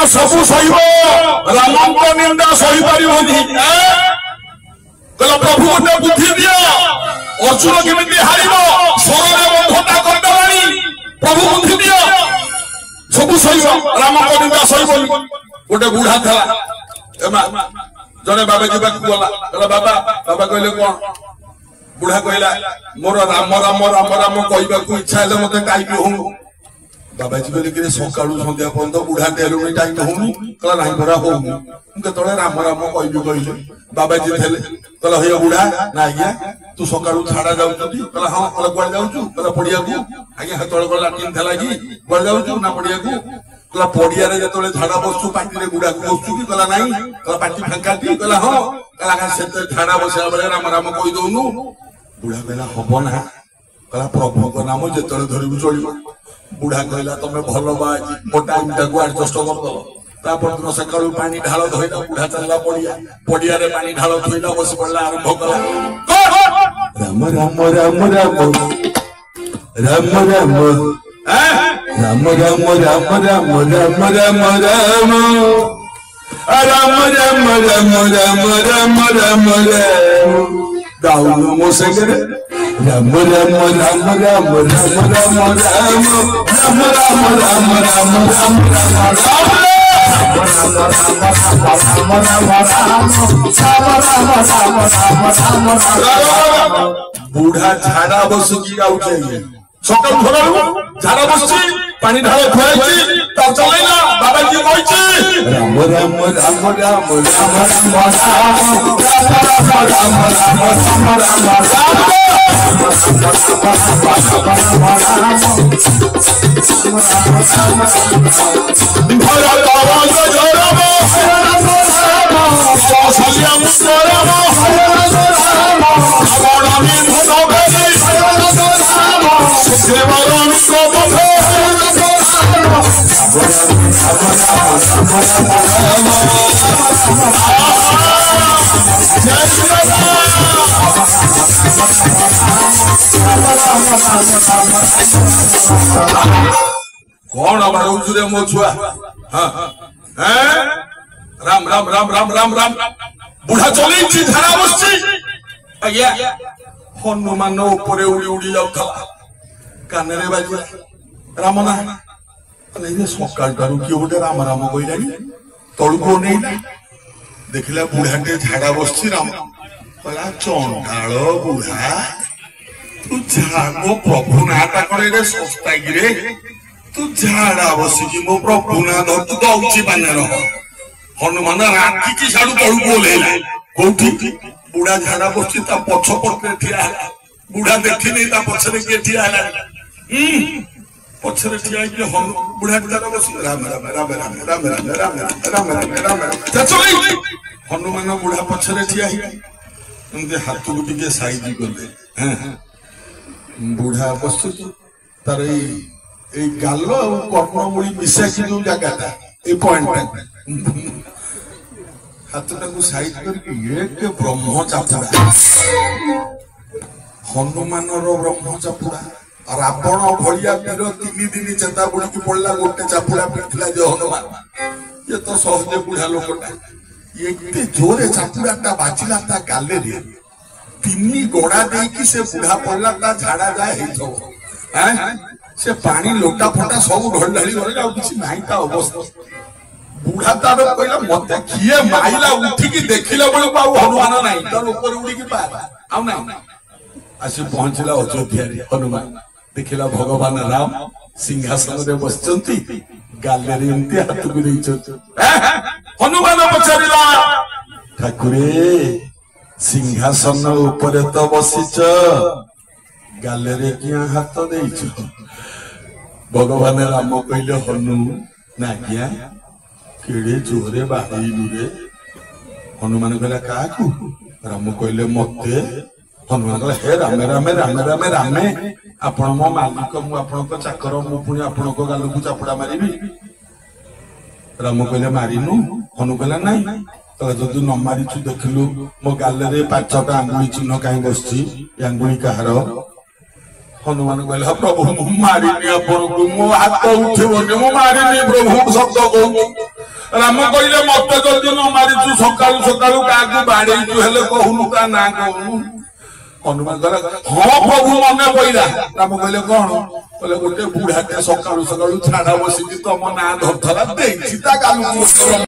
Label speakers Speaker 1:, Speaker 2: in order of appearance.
Speaker 1: सबू सह राम निंदा सही पार कहला प्रभु गोटे बुद्धि दिया अर्जुन केमिति हारिब सरले बंधता करदेलानी प्रभु बुद्धि दिया सबू सह राम निंदा सही गोटे बुढ़ा था जने बाबा जीवा गला कहला बाबा बाबा कहले कौन बुढ़ा कहला मोर राम राम राम राम कहवा इच्छा है मत टाइम हो बाबाजी कहले कि सकाळू संध्या पर्यंत बुढ़ा टेलुनी टाइम होनी कहला नाही भरा होनी केतळे राम राम कहबी कहले बाबाजी थेले कहला हे बुढ़ा ना आज्ञा तू सकाळू छाड़ा जाउछती कहला हां कहला कोड जाउछु कहला पडिया को आज्ञा हेतळे गला तीन थला की कोड जाउछु ना पडिया को कहला पडिया रे जेतळे झाड़ा बसु पाटी रे गुडा को बसु की कहला नाही कहला पाटी फांका दी कहला हां कहला का से झाड़ा बसला बेले राम राम कहि दोनु बुढ़ा कहला हबो ना कहला प्रभु को नाम जेतळे धरिबु चलिबो बुढ़ा कहला तमे भल बाजी मो टाइम टाको एडजस्ट कर दो तापर दिन सकाळू पानी ढाळ धोइला बुढ़ा चलला पडिया पडिया रे पानी ढाळ धोइला बस पडला आरंभ कला राम राम राम राम राम राम राम राम राम राम राम राम राम राम राम राम राम दाऊद मो संगे राम राम राम राम राम राम राम राम राम राम बुढ़ा झाड़ा बस की गाउछे सकाळ भोरु झाड़ा बसची पानी ढाळ खोयची ता चलैला बाबाजी कहछि राम राम राम राम राम कौन मारूछु रे मो छुआ राम राम राम राम राम राम बुढ़ा चली झाड़ा बसची आज्ञा हनुमान ऊपर उड़ी उड़ी जाउथला काने रे बाजी राम ना नहीं सकाळ करू कि गोटे राम राम कहलानी तळको नहीं देखला बुढ़ाटे झाड़ा बसची राम कहला चंडाळ बुढ़ा तू झागो प्रभु नाटा करे रे सस्ता गिरे तू झाड़ा बसिकी मो प्रभु ना धर तू दउची पाने रह हनुमान राती की साडू तळु बोलेला कोठी बुढ़ा झाड़ा बसची ता पछ पटे ठिया हला बुढ़ा देखि नै ता पछरे के ठिया हला पछरे ठिया के हम बुढ़ा झाड़ा बस राम राम राम राम राम राम राम राम राम चचोई हनुमान बुढ़ा पछरे ठिया ही एमते हाथ को टिके साइज करले हां बुढ़ा बसु तार गाल कर्णमूली मिसा की जो जगह ए पॉइंट हाथटा को साइड करके ब्रह्म चापुड़ा हनुमान ब्रह्म चापुड़ा रावण भलिया वीर 3 दिन चेता बुड़ी की पड़ला गोटे चापुड़ा पिटला जो हनुमान ये तो सहजे बुढ़ा लोकटा ये जोरे चापुड़ाटा बाजिला ता गाले रे 3 गोड़ा दे की से बुढ़ा पड़ला ता झाड़ा जाए हेथो हैं से पानी लोटा फटा सब ढळढाली गले आ किछि नाही ता अवस्था बुढ़ा तार कहला मते किए माइला उठी की देखिला बळे पाऊ हनुमान नाही तर ऊपर उडी की पार आउ ना आसी पहुंचला अयोध्या रे हनुमान देखिला भगवान राम सिंहासन रे बसचंती गाले रे एंती हाथ को देइछ हनुमान पछारिला ठाकुरे सिंहासन ऊपर तो बसिच गाले रे किया हाथ देइछ भगवान राम कहले हनु ना किया केड़े जोरे बाहरी रे हनुमान कहला काकू राम कहले मते हनुमान कहला हे राम राम राम राम राम आपण मो मालिक मु आपण को चाकर मु पुनी आपण को गाल को चापड़ा मारिबी राम कहले मारिनु हनु कहला नाही तो जदि न मारी छु देखलु मो गाल रे 5टा आंगुली चिन्ह काई बसची आंगुली कहार हनुमान कहला प्रभु मु मारिनी आपण को मो हाथ उठिबो ने मो मारिनी प्रभु शब्द कहू राम कहले मत जल्दी न मारिचु सकाळु सकाळु कागु बाड़ेइचु हेले कहूनु ता ना कहूनु हनुमान कहले हाँ प्रभु मने पइला राम कहले कौन कहले गोटे बुढ़ाटे सकाळु सकाळु छाड़ा बसिकी तम ना धरथला देइछि ता गालु